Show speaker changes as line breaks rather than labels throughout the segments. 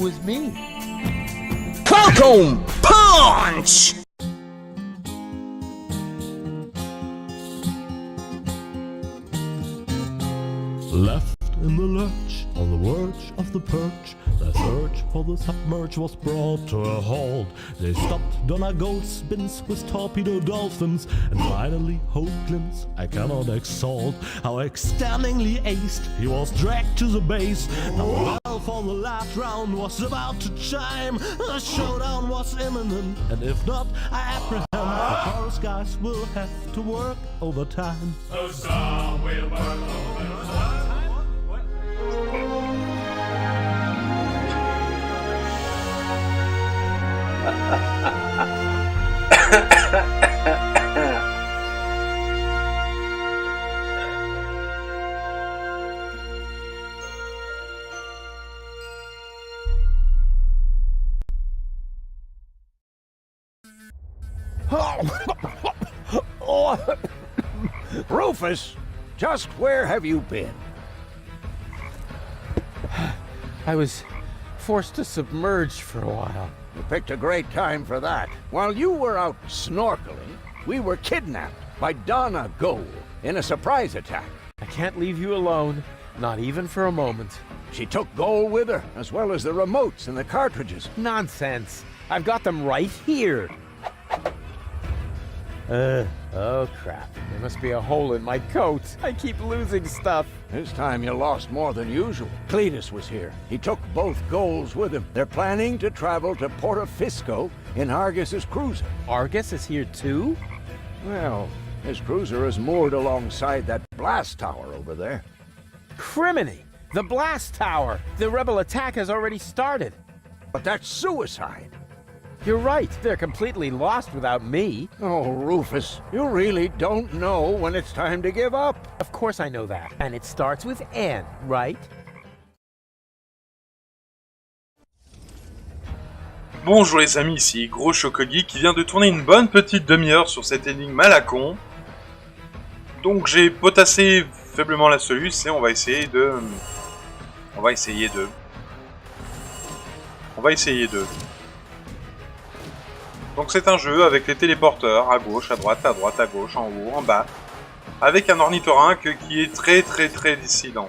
was me.
Welcome, punch!
Left in the lurch, on the verge of the perch, their search for the submerge was brought to a halt. They stopped Donna Goldspins with torpedo dolphins, and finally Hoagland's I cannot exalt how extendingly aced he was dragged to the base. Now the bell for the last round was about to chime. The showdown was imminent, and if not, I apprehend the chorus guys will have to work overtime.
Huzzah, we'll work overtime.
Oh. Rufus, just where have you been?
I was forced to submerge for a while.
You picked a great time for that. While you were out snorkeling, we were kidnapped by Donna Gold in a surprise attack.
I can't leave you alone, not even for a moment.
She took Gold with her, as well as the remotes and the cartridges.
Nonsense. I've got them right here. Oh crap. There must be a hole in my coat. I keep losing stuff.
This time you lost more than usual. Cletus was here. He took both Golds with him. They're planning to travel to Portofisco in Argus's cruiser.
Argus is here too?
Well, his cruiser is moored alongside that blast tower over there.
Criminy! The blast tower! The rebel attack has already started.
But that's suicide.
You're right. They're completely lost without me.
Oh, Rufus, you really don't know when it's time to give up.
Of course I know that. And it starts with N, right?
Bonjour les amis, ici Gros Chocoli qui vient de tourner une bonne petite demi-heure sur cette énigme à la con. Donc j'ai potassé faiblement la soluce et on va essayer de... Donc c'est un jeu avec les téléporteurs à gauche, à droite, à gauche, en haut, en bas, avec un ornithorynque qui est très dissident.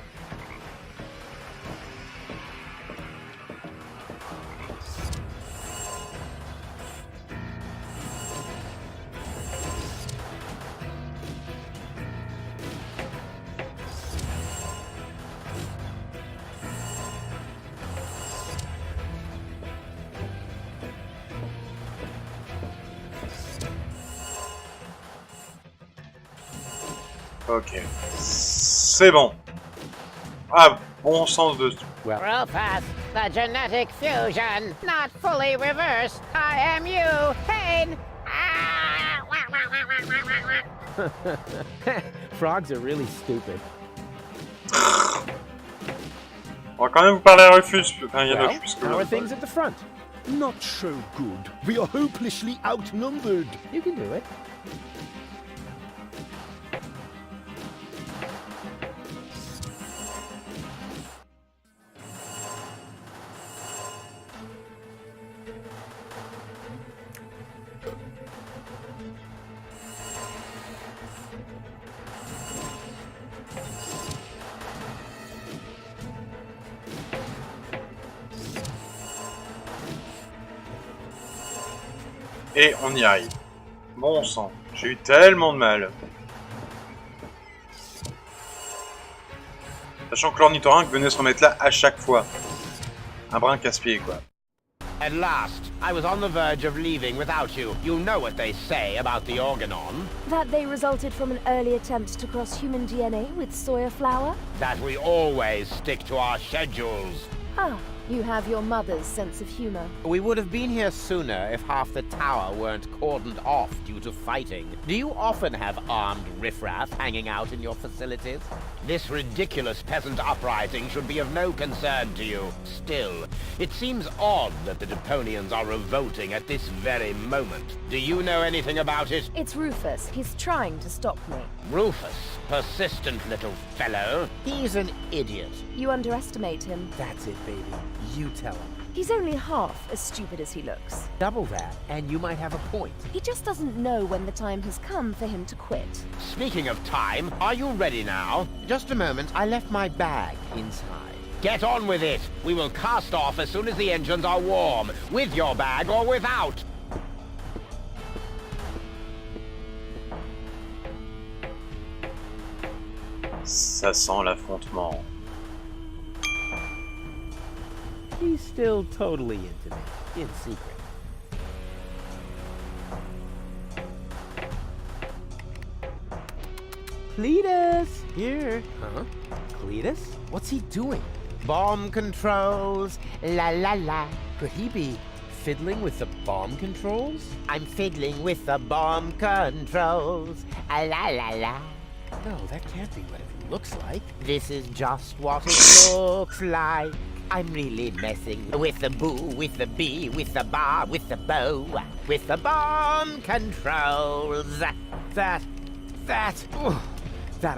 Ok, c'est bon. Ah, bon sens de...
Well,
Rufus, the genetic fusion, not fully reversed. I am you, Pain.
frogs are really stupid.
On va quand même vous parler à Rufus. Enfin, il y a
Well,
Rufus puisque...
how are things at the front?
Not so good. We are hopelessly outnumbered.
You can do it.
Et on y arrive. Bon sang, j'ai eu tellement de mal. Sachant que l'ornithorynque venait se remettre là à chaque fois. Un brin casse-pied quoi.
At last, I was on the verge of leaving without you. You know what they say about the organon.
That they resulted from an early attempt to cross human DNA with soya flour?
That we always stick to our schedules.
Ah, you have your mother's sense of humor.
We would have been here sooner if half the tower weren't cordoned off due to fighting. Do you often have armed riffraff hanging out in your facilities? This ridiculous peasant uprising should be of no concern to you. Still, it seems odd that the Deponians are revolting at this very moment. Do you know anything about it?
It's Rufus. He's trying to stop me.
Rufus, persistent little fellow. He's an idiot.
You underestimate him.
That's it, baby. You tell him.
He's only half as stupid as he looks.
Double that, and you might have a point.
He just doesn't know when the time has come for him to quit.
Speaking of time, are you ready now? Just a moment, I left my bag inside. Get on with it. We will cast off as soon as the engines are warm, with your bag or without.
Ça sent l'affrontement.
He's still totally into me, in secret. Cletus! Here. Huh? Cletus? What's he doing?
Bomb controls, la la la.
Could he be fiddling with the bomb controls?
I'm fiddling with the bomb controls, a la la la.
No, that can't be what it looks like.
This is just what it looks like. I'm really messing with the boo, with the bee, with the bar, with the bow, with the bomb controls.
That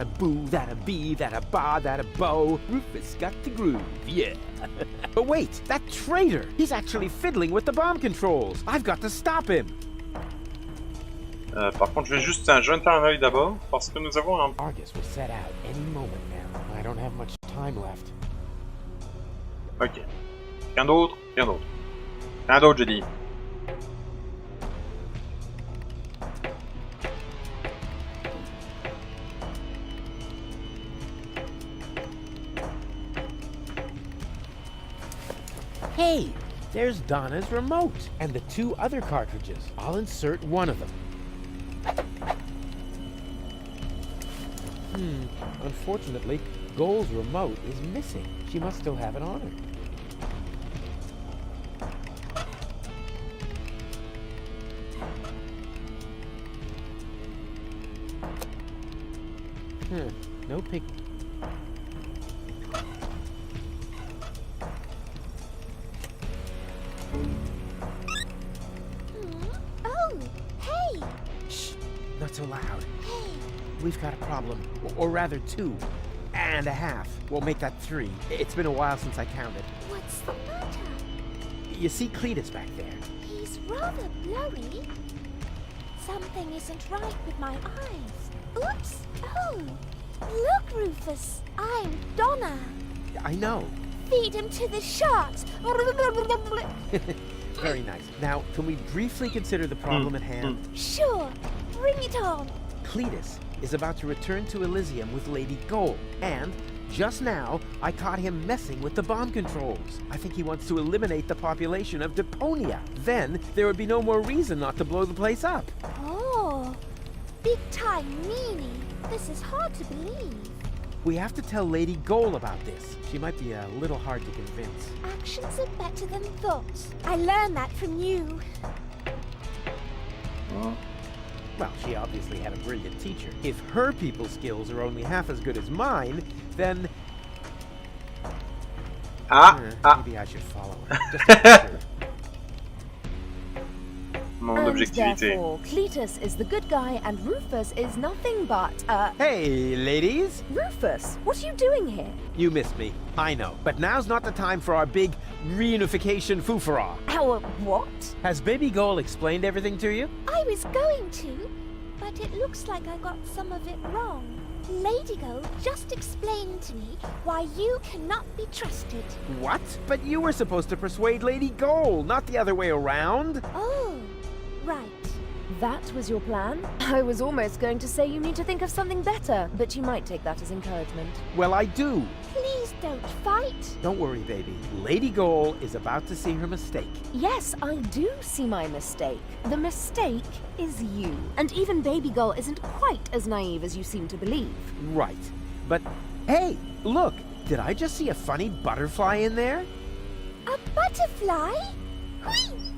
a boo, that a bee, that a bar, that a bow. Rufus got the groove, yeah. But wait, that traitor! He's actually fiddling with the bomb controls. I've got to stop him.
Par contre, je vais juste jeter un œil d'abord, parce que nous avons un...
Argus will set out any moment now. I don't have much time left.
Ok. Rien d'autre, rien d'autre. Rien d'autre, j'ai dit.
Hey, there's Donna's remote and the 2 other cartridges. I'll insert one of them. Unfortunately, Goal's remote is missing. She must still have it on her. No pic.
Oh, hey!
Shh, not so loud. We've got a problem, or rather 2 and a half. We'll make that 3. It's been a while since I counted.
What's the matter?
You see Cletus back there?
He's rather blurry. Something isn't right with my eyes. Oops! Oh! Look, Rufus! I'm Donna!
I know.
Feed him to the sharks!
Very nice. Now, can we briefly consider the problem at hand?
Sure! Bring it on!
Cletus is about to return to Elysium with Lady Goal, and just now, I caught him messing with the bomb controls. I think he wants to eliminate the population of Déponia. Then, there would be no more reason not to blow the place up.
Oh! Big time meanie! This is hard to believe.
We have to tell Lady Goal about this. She might be a little hard to convince.
Actions are better than thoughts. I learned that from you.
Well, she obviously had a brilliant teacher. If her people skills are only half as good as mine, then... Maybe I should follow her. Just to be sure.
Mon
And
objectivité.
therefore, Cletus is the good guy and Rufus is nothing but,
Hey, ladies!
Rufus, what are you doing here?
You missed me. I know. But now's not the time for our big reunification foofara.
Our what?
Has Baby Goal explained everything to you?
I was going to, but it looks like I got some of it wrong. Lady Go just explained to me why you cannot be trusted.
What? But you were supposed to persuade Lady Goal, not the other way around.
Oh, right. That was your plan? I was almost going to say you need to think of something better, but you might take that as encouragement.
Well, I do.
Please don't fight.
Don't worry, baby. Lady Goal is about to see her mistake.
Yes, I do see my mistake. The mistake is you. And even Baby Girl isn't quite as naive as you seem to believe.
Right. But, hey, look. Did I just see a funny butterfly in there?
A butterfly? Whee!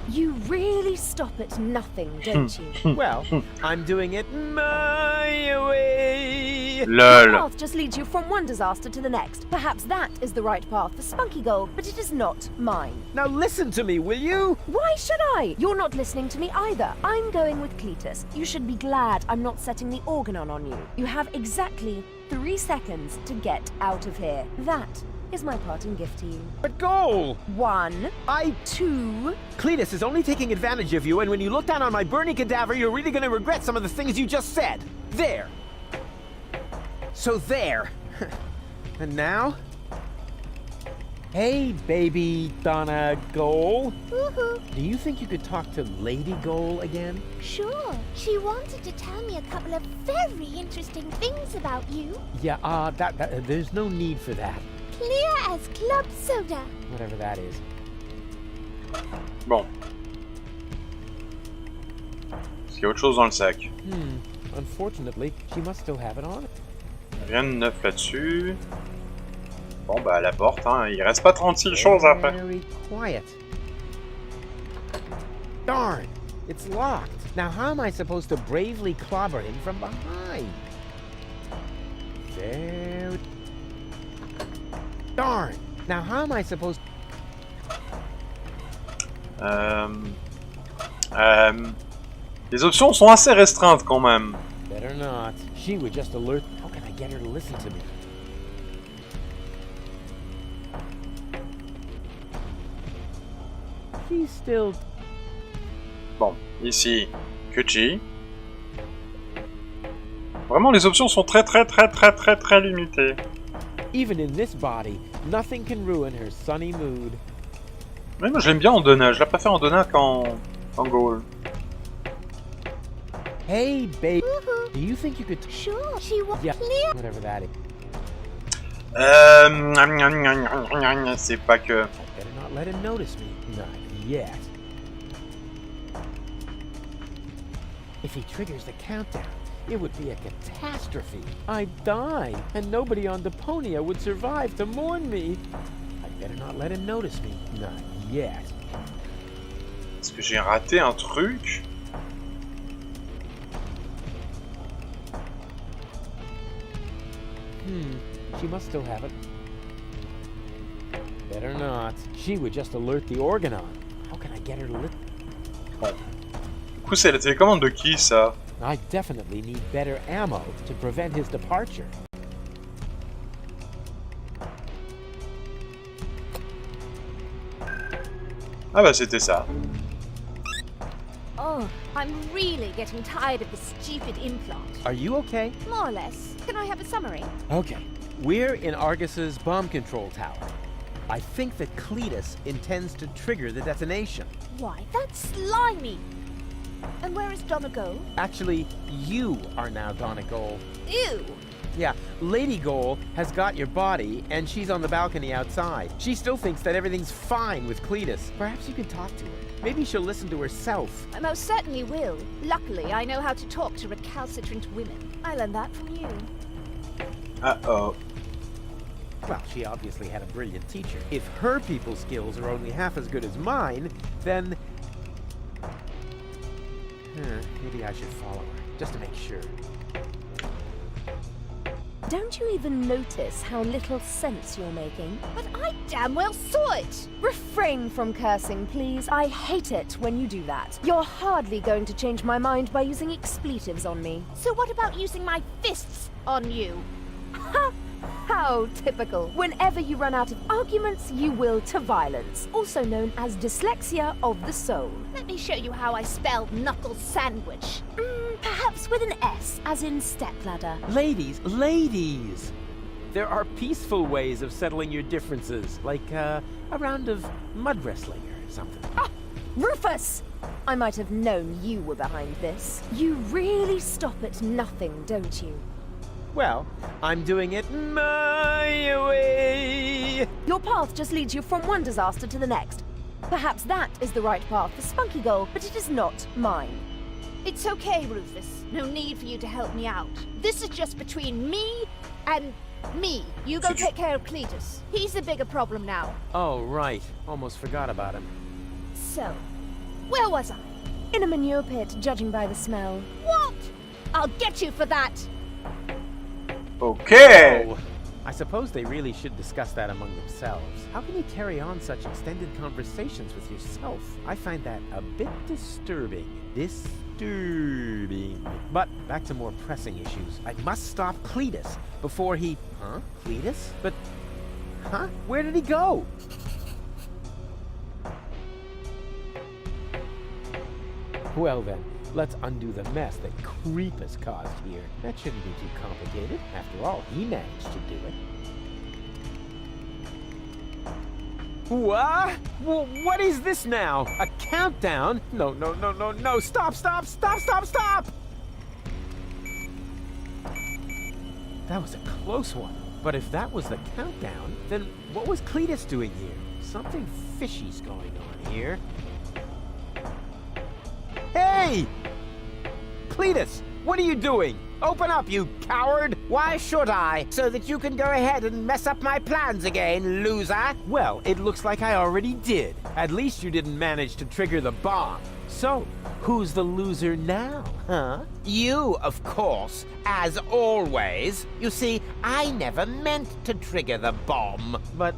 You really stop at nothing, don't you?
Well, I'm doing it my way.
Your
LOL.
path just leads you from one disaster to the next. Perhaps that is the right path for Spunky Gold, but it is not mine.
Now listen to me, will you?
Why should I? You're not listening to me either. I'm going with Cletus. You should be glad I'm not setting the organon on you. You have exactly 3 seconds to get out of here. That is my parting gift to you.
But Goal!
1,
I...
2...
Cletus is only taking advantage of you, and when you look down on my burning cadaver, you're really gonna regret some of the things you just said. There. So there. And now? Hey, baby Donna Goal.
Woohoo!
Do you think you could talk to Lady Goal again?
Sure. She wanted to tell me a couple of very interesting things about you.
Yeah, there's no need for that.
Clear as club soda.
Whatever that is.
Bon. Est-ce qu'il y a autre chose dans le sac?
Unfortunately, she must still have it on.
Rien de neuf là-dessus. Bon bah à la porte, hein. Il reste pas 36 choses après.
Very quiet. Darn! It's locked. Now how am I supposed to bravely clobber him from behind? Very... Darn! Now how am I supposed...
Les options sont assez restreintes quand même.
Better not. She would just alert... How can I get her to listen to me? She's still...
Bon, ici, Kuchi. Vraiment, les options sont très limitées.
Even in this body, nothing can ruin her sunny mood.
Mais moi je l'aime bien en Donna, je la préfère en Donna qu'en Goal.
Hey, babe.
Woohoo!
Do you think you could...
Sure. She was
Yeah,
clear.
whatever that is.
C'est pas que...
Better not let him notice me. Not yet. If he triggers the countdown, it would be a catastrophe. I'd die, and nobody on Déponia would survive to mourn me. I'd better not let him notice me. Not yet.
Est-ce que j'ai raté un truc?
She must still have it. Better not. She would just alert the organon. How can I get her to lit?
Bon. Du coup, c'est la télécommande de qui, ça?
I definitely need better ammo to prevent his departure.
Ah bah c'était ça.
Oh, I'm really getting tired of this stupid implant.
Are you okay?
More or less. Can I have a summary?
Okay. We're in Argus's bomb control tower. I think that Cletus intends to trigger the detonation.
Why, that's slimy. And where is Donna Goal?
Actually, you are now Donna Goal.
Ew.
Yeah, Lady Goal has got your body, and she's on the balcony outside. She still thinks that everything's fine with Cletus. Perhaps you can talk to her. Maybe she'll listen to herself.
I most certainly will. Luckily, I know how to talk to recalcitrant women. I learned that from you.
Uh-oh.
Well, she obviously had a brilliant teacher. If her people skills are only half as good as mine, then... maybe I should follow her, just to make sure.
Don't you even notice how little sense you're making? But I damn well saw it! Refrain from cursing, please. I hate it when you do that. You're hardly going to change my mind by using expletives on me.
So what about using my fists on you?
Ha! How typical. Whenever you run out of arguments, you will to violence, also known as dyslexia of the soul.
Let me show you how I spell knuckle sandwich.
Perhaps with an S, as in stepladder.
Ladies! There are peaceful ways of settling your differences, like a round of mud wrestling or something.
Ah! Rufus! I might have known you were behind this. You really stop at nothing, don't you?
Well, I'm doing it my way.
Your path just leads you from one disaster to the next. Perhaps that is the right path for Spunky Goal, but it is not mine.
It's okay, Rufus. No need for you to help me out. This is just between me and me. You go take care of Cletus. He's the bigger problem now.
Oh, right. Almost forgot about him.
So, Where was I? In a manure pit, judging by the smell. What? I'll get you for that!
Ok.
Oh, I suppose they really should discuss that among themselves. How can you carry on such extended conversations with yourself? I find that a bit disturbing. But back to more pressing issues. I must stop Cletus before he... Huh? Cletus? But... Huh? Where did he go? Well then, let's undo the mess that Creep has caused here. That shouldn't be too complicated. After all, he managed to do it. What? Well, what is this now? A countdown? No. Stop! That was a close one. But if that was the countdown, then what was Cletus doing here? Something fishy's going on here. Hey! Cletus, what are you doing? Open up, you coward!
Why should I? So that you can go ahead and mess up my plans again, loser?
Well, it looks like I already did. At least you didn't manage to trigger the bomb. So, who's the loser now, huh?
You, of course, as always. You see, I never meant to trigger the bomb.
But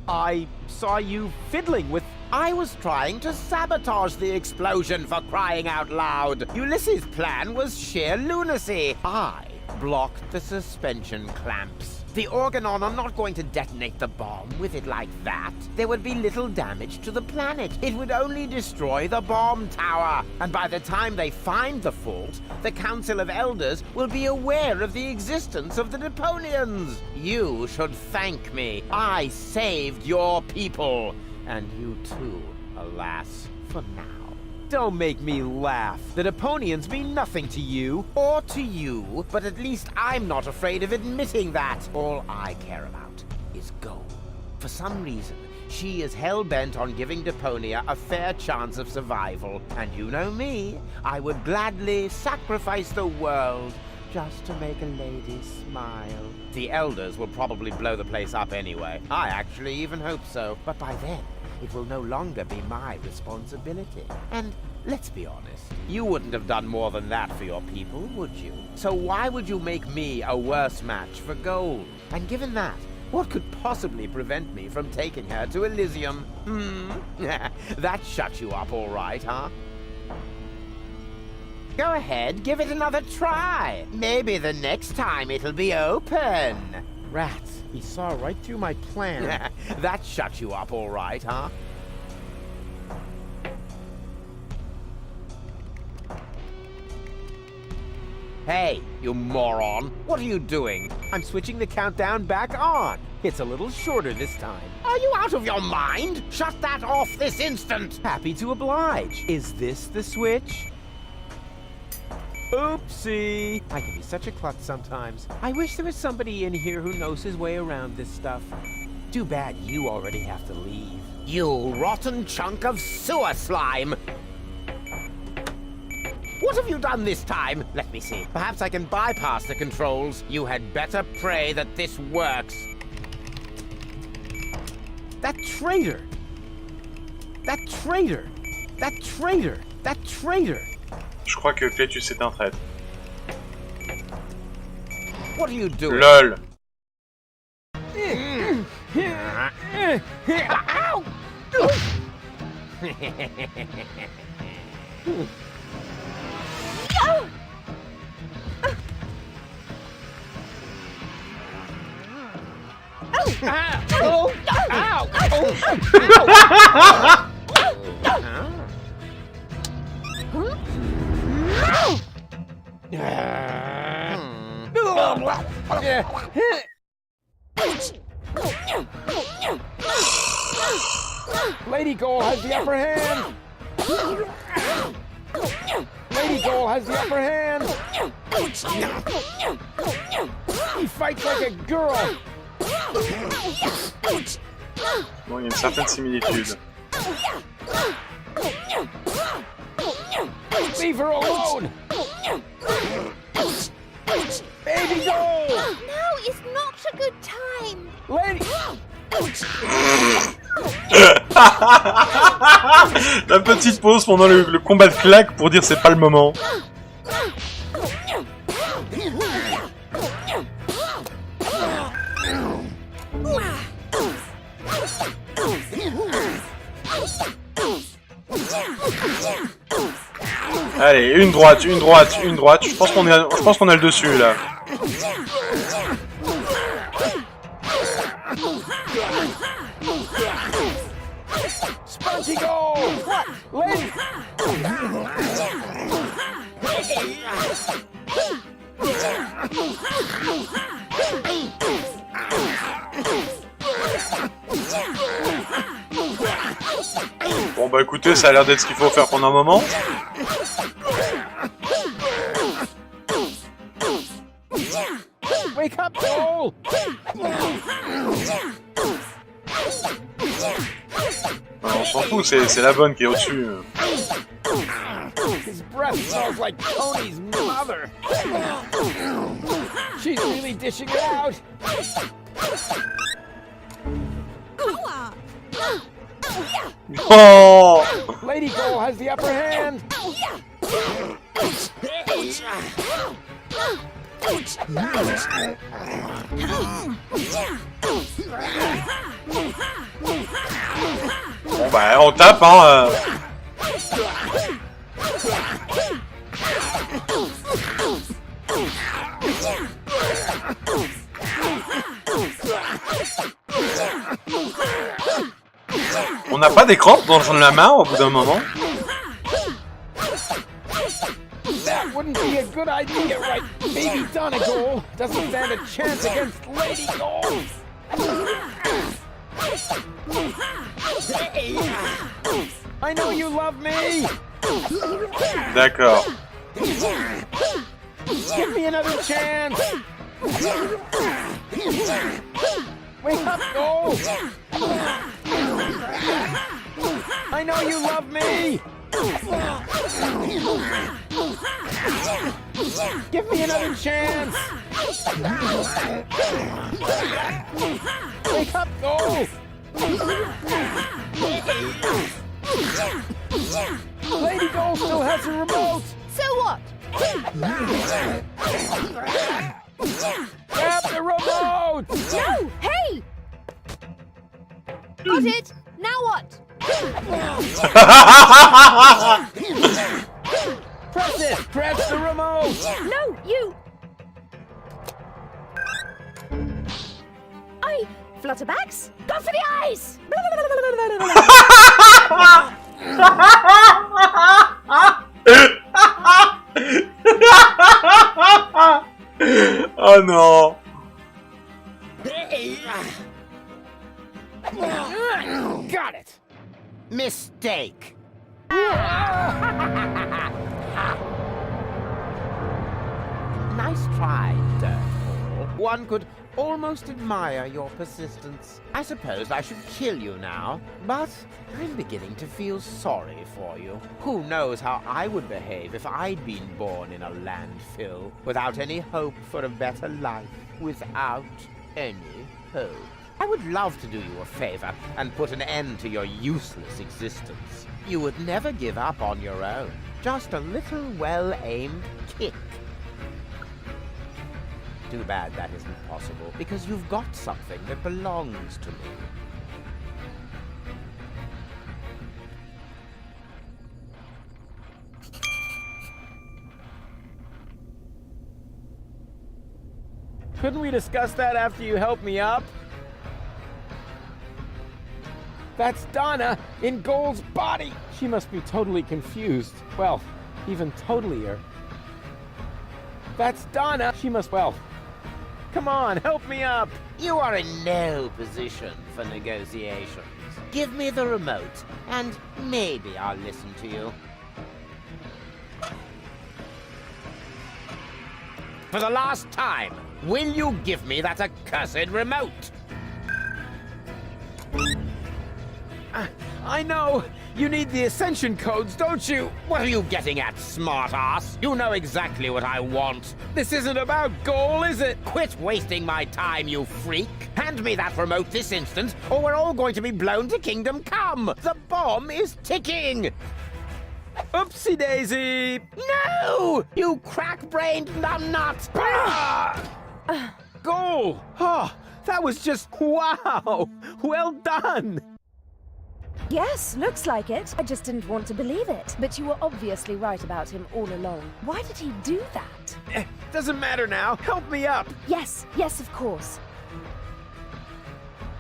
I saw you fiddling with...
I was trying to sabotage the explosion, for crying out loud. Ulysses' plan was sheer lunacy. I blocked the suspension clamps. The Organon are not going to detonate the bomb with it like that. There would be little damage to the planet. It would only destroy the bomb tower. And by the time they find the fault, the Council of Elders will be aware of the existence of the Deponians. You should thank me. I saved your people. And you too, alas, for now.
Don't make me laugh. The Deponians mean nothing to you.
Or to you, but at least I'm not afraid of admitting that. All I care about is gold. For some reason, she is hell-bent on giving Déponia a fair chance of survival. And you know me, I would gladly sacrifice the world just to make a lady smile. The Elders will probably blow the place up anyway. I actually even hope so. But by then, it will no longer be my responsibility. And let's be honest, you wouldn't have done more than that for your people, would you? So why would you make me a worse match for gold? And given that, what could possibly prevent me from taking her to Elysium? That shut you up all right, huh? Go ahead, give it another try. Maybe the next time it'll be open.
Rats, he saw right through my plan.
That shut you up all right, huh? Hey, you moron. What are you doing?
I'm switching the countdown back on. It's a little shorter this time.
Are you out of your mind? Shut that off this instant.
Happy to oblige. Is this the switch? Oopsie! I can be such a klutz sometimes. I wish there was somebody in here who knows his way around this stuff. Too bad you already have to leave.
You rotten chunk of sewer slime! What have you done this time? Let me see. Perhaps I can bypass the controls. You had better pray that this works.
That traitor! That traitor! That traitor! That traitor!
Je crois que Cletus est un traître.
What are you doing?
LOL.
Lady Goal has the upper hand! Lady Goal has the upper hand! He fights like a girl!
Bon, il y a une certaine similitude.
Leave her alone! Baby Goal!
Now is not a good time.
Lady...
La petite pause pendant le combat de claque pour dire c'est pas le moment. Allez, une droite. Je pense qu'on a le dessus là.
Spunky goal! What? Lady!
Bon bah écoutez, ça a l'air d'être ce qu'il faut faire pendant un moment.
Wake up, goal!
On s'en fout, c'est la bonne qui est au-dessus.
His breath smells like Tony's mother. She's really dishing it out.
Oh!
Lady Goal has the upper hand.
Bon bah on tape hein. On n'a pas des crampes dans la main au bout d'un moment.
That wouldn't be a good idea, right? Baby Donegal doesn't stand a chance against Lady Goal. I know you love me.
D'accord.
Give me another chance. Wake up, Goal. I know you love me. Give me another chance. Wake up, Goal. Lady Goal still has a remote.
So what?
Grab the remote.
No! Hey! Got it! Now what?
Press it. Press the remote.
No, you! Flutterbacks? Go for the eyes!
Oh non.
Got it.
Mistake. Nice try, Dirtball. One could almost admire your persistence. I suppose I should kill you now, but I'm beginning to feel sorry for you. Who knows how I would behave if I'd been born in a landfill, without any hope for a better life, without any hope. I would love to do you a favor and put an end to your useless existence. You would never give up on your own. Just a little well-aimed kick. Too bad that isn't possible, because you've got something that belongs to me.
Couldn't we discuss that after you helped me up? That's Donna in Gold's body. She must be totally confused. Well, even totalier. That's Donna. She must, well, come on, help me up.
You are in no position for negotiations. Give me the remote, and maybe I'll listen to you. For the last time, will you give me that accursed remote?
I know. You need the ascension codes, don't you?
What are you getting at, smartass? You know exactly what I want.
This isn't about Goal, is it?
Quit wasting my time, you freak.
Hand me that remote this instant, or we're all going to be blown to Kingdom Come! The bomb is ticking!
Oopsie daisy!
No! You crack-brained numbnut!
Goal! Oh, that was just wow! Well done!
Yes, looks like it. I just didn't want to believe it. But you were obviously right about him all along. Why did he do that?
Doesn't matter now. Help me up!
Yes, of course.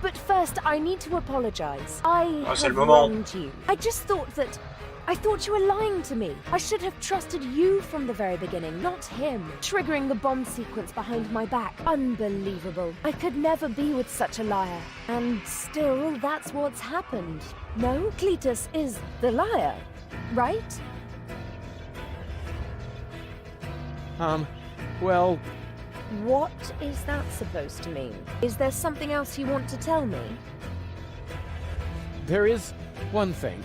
But first, I need to apologize. I
c'est
have
le moment.
wronged you. I thought you were lying to me. I should have trusted you from the very beginning, not him. Triggering the bomb sequence behind my back. Unbelievable. I could never be with such a liar. And still, that's what's happened. No, Cletus is the liar, right?
Well,
What is that supposed to mean? Is there something else you want to tell me?
there is one thing.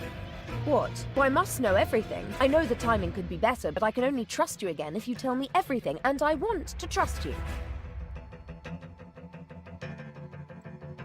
What? Well, I must know everything. I know the timing could be better, but I can only trust you again if you tell me everything, and I want to trust you.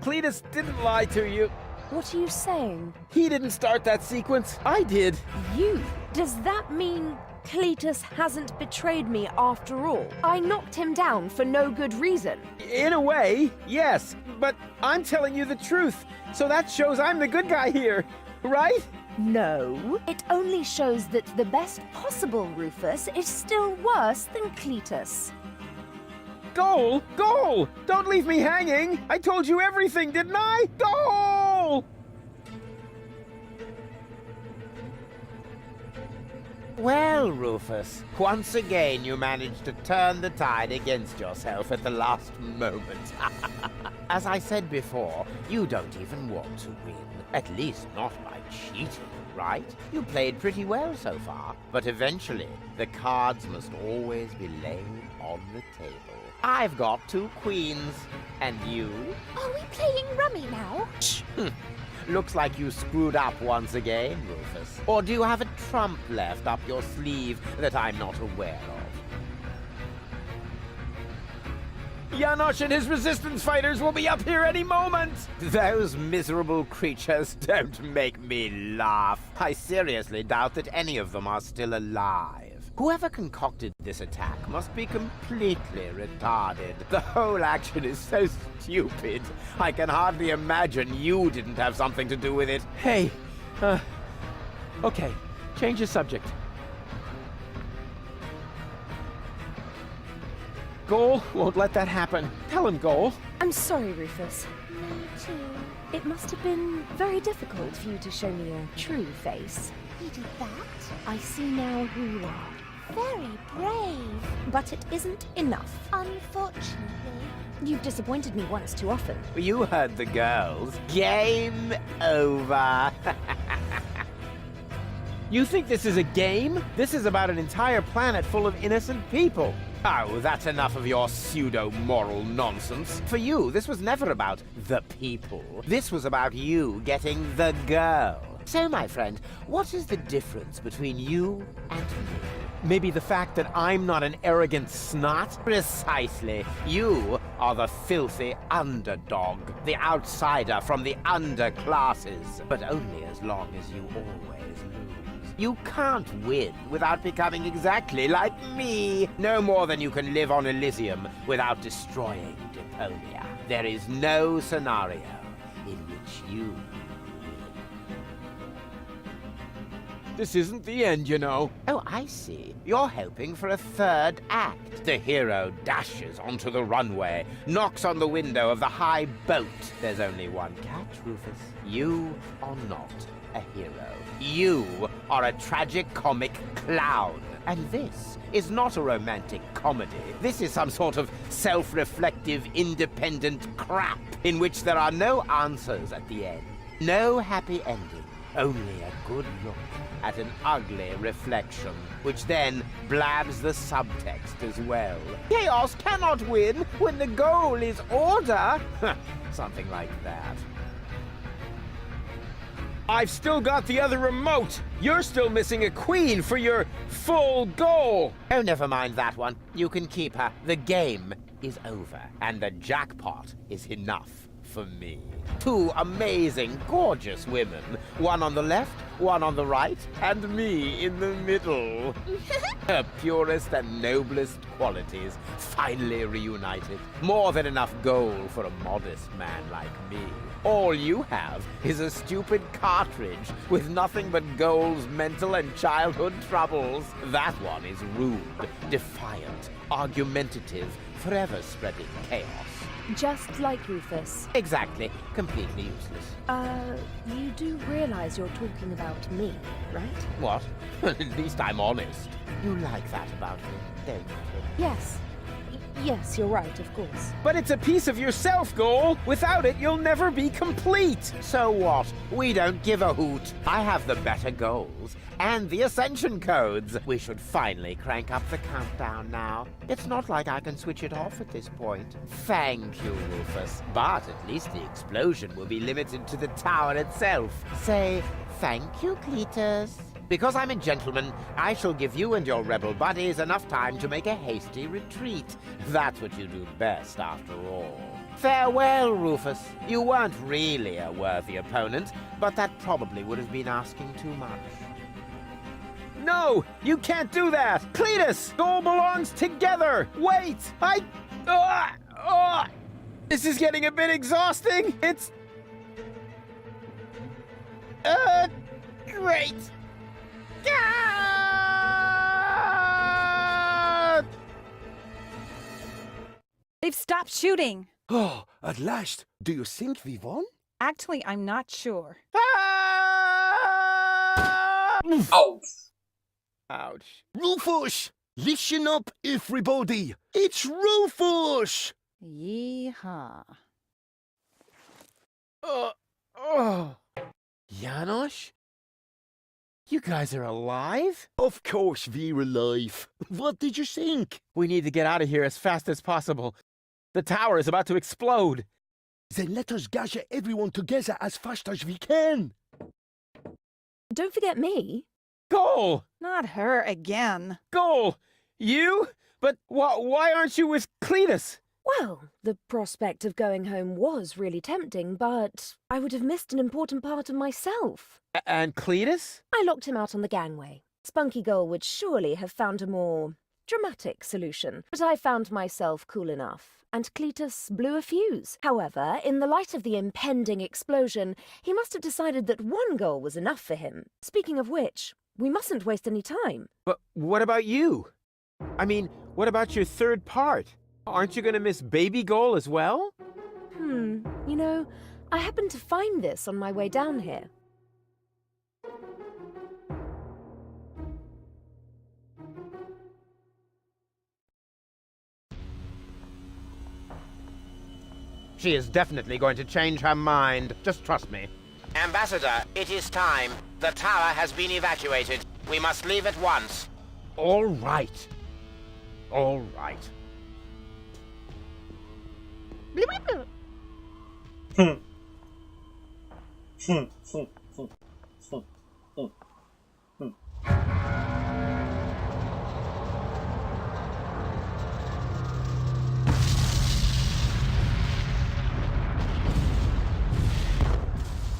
Cletus didn't lie to you.
What are you saying?
He didn't start that sequence. I did.
You? Does that mean Cletus hasn't betrayed me after all? I knocked him down for no good reason.
In a way, yes. But I'm telling you the truth. So that shows I'm the good guy here. Right?
No. It only shows that the best possible Rufus is still worse than Cletus.
Goal! Goal! Don't leave me hanging! I told you everything, didn't I? Goal!
Well, Rufus, once again you managed to turn the tide against yourself at the last moment. As I said before, you don't even want to win. At least not by cheating, right? You played pretty well so far, but eventually the cards must always be laid on the table. I've got 2 queens, and you?
Are we playing rummy now?
Looks like you screwed up once again, Rufus. Or do you have a trump left up your sleeve that I'm not aware of?
Janosch and his resistance fighters will be up here any moment!
Those miserable creatures don't make me laugh. I seriously doubt that any of them are still alive. Whoever concocted this attack must be completely retarded. The whole action is so stupid. I can hardly imagine you didn't have something to do with it.
Hey, okay, change the subject. Goal won't let that happen. Tell him, Goal.
I'm sorry, Rufus.
Me too.
It must have been very difficult for you to show me your true face.
He did that?
I see now who you are.
Very brave.
But it isn't enough.
Unfortunately.
You've disappointed me once too often.
You heard the girls. Game over.
You think this is a game? This is about an entire planet full of innocent people.
Oh, that's enough of your pseudo-moral nonsense. For you, this was never about the people. This was about you getting the girl. So, my friend, what is the difference between you and me?
Maybe the fact that I'm not an arrogant snot?
Precisely. You are the filthy underdog, the outsider from the underclasses. But only as long as you always lose. You can't win without becoming exactly like me. No more than you can live on Elysium without destroying Déponia. There is no scenario in which you win.
This isn't the end, you know.
Oh, I see. You're hoping for a third act. The hero dashes onto the runway, knocks on the window of the high boat. There's only one catch, Rufus. You are not a hero. You are a tragic-comic clown. And this is not a romantic comedy. This is some sort of self-reflective, independent crap in which there are no answers at the end. No happy ending. Only a good look at an ugly reflection, which then blabs the subtext as well. Chaos cannot win when the goal is order. Something like that.
I've still got the other remote. You're still missing a queen for your full goal.
Oh, never mind that one. You can keep her. The game is over, and the jackpot is enough. for me. Two amazing, gorgeous women. One on the left, one on the right, and me in the middle. Her purest and noblest qualities finally reunited. More than enough gold for a modest man like me. All you have is a stupid cartridge with nothing but Goal's mental and childhood troubles. That one is rude, defiant, argumentative, forever spreading chaos.
Just like Rufus.
Exactly. Completely useless.
You do realize you're talking about me, right?
What? At least I'm honest. You like that about me, don't you?
Yes. Yes, you're right, of course.
But it's a piece of yourself, Goal. Without it, you'll never be complete.
So what? We don't give a hoot. I have the better goals and the ascension codes. We should finally crank up the countdown now. It's not like I can switch it off at this point. Thank you, Rufus. But at least the explosion will be limited to the tower itself. Say thank you, Cletus. Because I'm a gentleman, I shall give you and your rebel buddies enough time to make a hasty retreat. That's what you do best, after all. Farewell, Rufus. You weren't really a worthy opponent, but that probably would have been asking too much.
No, you can't do that. Cletus, Goal belongs together. Wait, This is getting a bit exhausting. It's... great.
They've stopped shooting.
Oh, at last. Do you think we won?
Actually, I'm not sure.
Oh.
Ouch.
Rufus! Listen up, everybody! It's Rufus!
Yeehaw.
Janosch? You guys are alive?
Of course we're alive. What did you think?
We need to get out of here as fast as possible. The tower is about to explode.
Then let us gather everyone together as fast as we can.
Don't forget me.
Goal!
Not her again.
Goal! You? But why aren't you with Cletus?
Well, the prospect of going home was really tempting, but I would have missed an important part of myself.
And Cletus?
I locked him out on the gangway. Spunky Goal would surely have found a more dramatic solution, but I found myself cool enough, and Cletus blew a fuse. However, in the light of the impending explosion, he must have decided that one goal was enough for him. Speaking of which, we mustn't waste any time.
But what about you? I mean, what about your third part? Aren't you going to miss Baby Goal as well?
You know, I happened to find this on my way down here.
She is definitely going to change her mind. Just trust me. Ambassador, it is time. The tower has been evacuated. We must leave at once. All right. All right.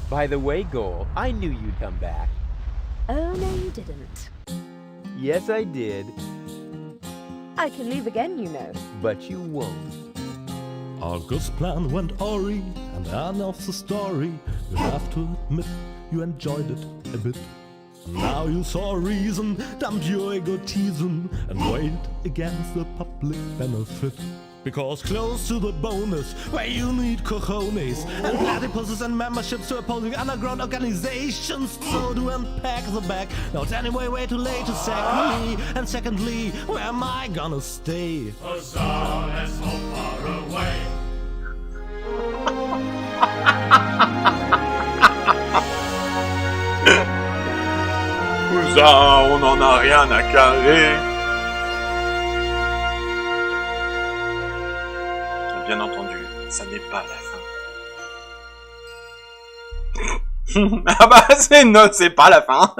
By the way, Goal, I knew you'd come back.
Oh, no, you didn't.
Yes, I did.
I can leave again, you know.
But you won't.
August's plan went awry, and the end of the story. You have to admit you enjoyed it a bit. Now you saw a reason, dump your egotism, and weigh it against the public benefit. Because close to the bonus, where you need cojones, and platypuses and memberships to opposing underground organizations. So to unpack the bag, now it's anyway way too late to sack me. And secondly, where am I gonna stay?
Huzzah, let's hope far away.
Ouza, on n'en a rien à carrer. Bien entendu, ça n'est pas la fin. Ah bah c'est non, c'est pas la fin.